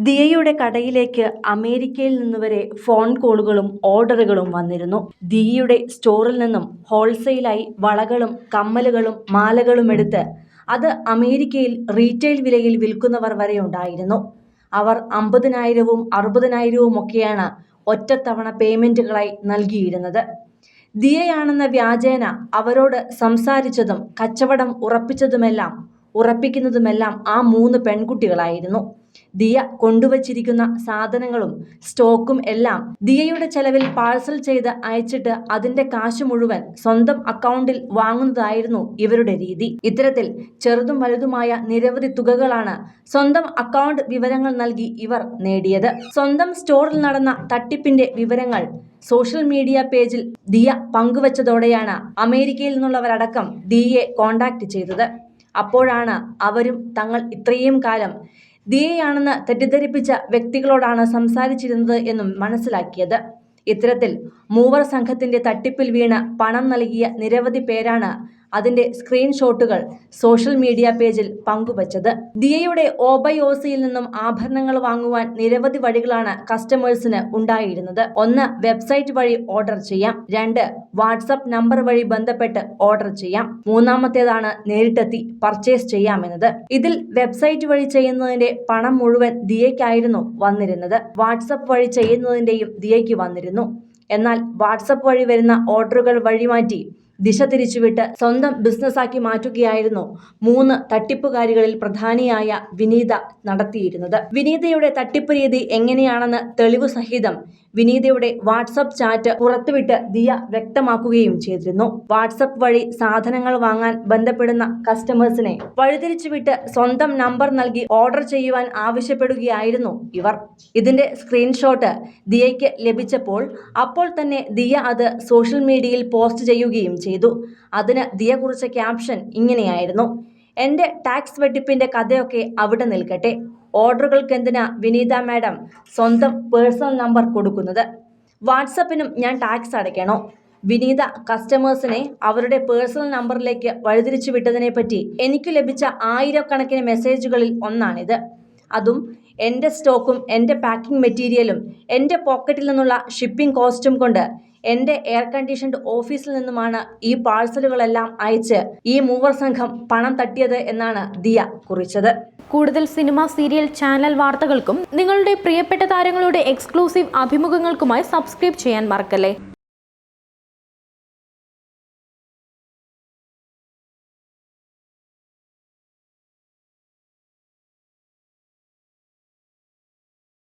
ദിയയുടെ കടയിലേക്ക് അമേരിക്കയിൽ നിന്ന് വരെ ഫോൺ കോളുകളും ഓർഡറുകളും വന്നിരുന്നു. ദിയയുടെ സ്റ്റോറിൽ നിന്നും ഹോൾസെയിലായി വളകളും കമ്മലുകളും മാലകളും എടുത്ത് അത് അമേരിക്കയിൽ റീറ്റെയിൽ വിലയിൽ വിൽക്കുന്നവർ വരെ ഉണ്ടായിരുന്നു. അവർ 50,000-വും 60,000-വും ഒക്കെയാണ് ഒറ്റത്തവണ പേയ്മെന്റുകളായി നൽകിയിരുന്നത്. ദിയയാണെന്ന വ്യാജേന അവരോട് സംസാരിച്ചതും കച്ചവടം ഉറപ്പിക്കുന്നതുമെല്ലാം ആ 3 പെൺകുട്ടികളായിരുന്നു. ദിയ കൊണ്ടുവച്ചിരിക്കുന്ന സാധനങ്ങളും സ്റ്റോക്കും എല്ലാം ദിയയുടെ ചെലവിൽ പാഴ്സൽ ചെയ്ത് അയച്ചിട്ട് അതിന്റെ കാശ് മുഴുവൻ സ്വന്തം അക്കൗണ്ടിൽ വാങ്ങുന്നതായിരുന്നു ഇവരുടെ രീതി. ഇത്തരത്തിൽ ചെറുതും വലുതുമായ നിരവധി തുകകളാണ് സ്വന്തം അക്കൗണ്ട് വിവരങ്ങൾ നൽകി ഇവർ നേടിയത്. സ്വന്തം സ്റ്റോറിൽ നടന്ന തട്ടിപ്പിന്റെ വിവരങ്ങൾ സോഷ്യൽ മീഡിയ പേജിൽ ദിയ പങ്കുവച്ചതോടെയാണ് അമേരിക്കയിൽ നിന്നുള്ളവരടക്കം ദിയയെ കോണ്ടാക്ട് ചെയ്തത്. അപ്പോഴാണ് അവരും തങ്ങൾ ഇത്രയും കാലം ദിയയാണെന്ന് തെറ്റിദ്ധരിപ്പിച്ച വ്യക്തികളോടാണ് സംസാരിച്ചിരുന്നത് എന്നും മനസ്സിലാക്കിയത്. ഇത്തരത്തിൽ മൂവർ സംഘത്തിന്റെ തട്ടിപ്പിൽ വീണ് പണം നൽകിയ നിരവധി പേരാണ് അതിന്റെ സ്ക്രീൻഷോട്ടുകൾ സോഷ്യൽ മീഡിയ പേജിൽ പങ്കുവച്ചത്. ദിയയുടെ OBYOCയിൽ നിന്നും ആഭരണങ്ങൾ വാങ്ങുവാൻ നിരവധി വഴികളാണ് കസ്റ്റമേഴ്സിന് ഉണ്ടായിരുന്നത്. 1. വെബ്സൈറ്റ് വഴി ഓർഡർ ചെയ്യാം. 2. വാട്സപ്പ് നമ്പർ വഴി ബന്ധപ്പെട്ട് ഓർഡർ ചെയ്യാം. 3-മത്തേതാണ് നേരിട്ടെത്തി പർച്ചേസ് ചെയ്യാമെന്നത്. ഇതിൽ വെബ്സൈറ്റ് വഴി ചെയ്യുന്നതിന്റെ പണം മുഴുവൻ ദിയയ്ക്കായിരുന്നു വന്നിരുന്നത്. വാട്സപ്പ് വഴി ചെയ്യുന്നതിന്റെയും ദിയയ്ക്ക് വന്നിരുന്നു. എന്നാൽ വാട്സപ്പ് വഴി വരുന്ന ഓർഡറുകൾ വഴിമാറ്റി ദിശ തിരിച്ചുവിട്ട് സ്വന്തം ബിസിനസ്സാക്കി മാറ്റുകയായിരുന്നു 3 തട്ടിപ്പുകാരികളിൽ പ്രധാനിയായ വിനീത നടത്തിയിരുന്നത്. വിനീതയുടെ തട്ടിപ്പ് രീതി എങ്ങനെയാണെന്ന് തെളിവു സഹിതം വിനീതയുടെ വാട്സപ്പ് ചാറ്റ് പുറത്തുവിട്ട് ദിയ വ്യക്തമാക്കുകയും ചെയ്തിരുന്നു. വാട്സപ്പ് വഴി സാധനങ്ങൾ വാങ്ങാൻ ബന്ധപ്പെടുന്ന കസ്റ്റമേഴ്സിനെ വഴിതിരിച്ചുവിട്ട് സ്വന്തം നമ്പർ നൽകി ഓർഡർ ചെയ്യുവാൻ ആവശ്യപ്പെടുകയായിരുന്നു ഇവർ. ഇതിന്റെ സ്ക്രീൻഷോട്ട് ദിയയ്ക്ക് ലഭിച്ചപ്പോൾ അപ്പോൾ തന്നെ ദിയ അത് സോഷ്യൽ മീഡിയയിൽ പോസ്റ്റ് ചെയ്യുകയും ചെയ്തു. അതിന് ദിയ കുറിച്ച ക്യാപ്ഷൻ ഇങ്ങനെയായിരുന്നു: "എന്റെ ടാക്സ് വെട്ടിപ്പിന്റെ കഥയൊക്കെ അവിടെ നിൽക്കട്ടെ. ഓർഡറുകൾക്കെന്തിനാ വിനീത മാഡം സ്വന്തം പേഴ്സണൽ നമ്പർ കൊടുക്കുന്നത്? വാട്സപ്പിനും ഞാൻ ടാക്സ് അടയ്ക്കണോ?" വിനീത കസ്റ്റമേഴ്സിനെ അവരുടെ പേഴ്സണൽ നമ്പറിലേക്ക് വഴിതിരിച്ചു വിട്ടതിനെപ്പറ്റി എനിക്ക് ലഭിച്ച 1000-കണക്കിന് മെസ്സേജുകളിൽ ഒന്നാണിത്. അതും എൻ്റെ സ്റ്റോക്കും എൻ്റെ പാക്കിംഗ് മെറ്റീരിയലും എൻ്റെ പോക്കറ്റിൽ നിന്നുള്ള ഷിപ്പിംഗ് കോസ്റ്റും കൊണ്ട് എൻ്റെ എയർ കണ്ടീഷൻഡ് ഓഫീസിൽ നിന്നുമാണ് ഈ പാഴ്സലുകളെല്ലാം അയച്ച് ഈ മൂവർ സംഘം പണം തട്ടിയത് എന്നാണ് ദിയ കുറിച്ചത്. കൂടുതൽ സിനിമ, സീരിയൽ, ചാനൽ വാർത്തകൾക്കും നിങ്ങളുടെ പ്രിയപ്പെട്ട താരങ്ങളുടെ എക്സ്ക്ലൂസീവ് അഭിമുഖങ്ങൾക്കുമായി സബ്സ്ക്രൈബ് ചെയ്യാൻ മറക്കല്ലേ.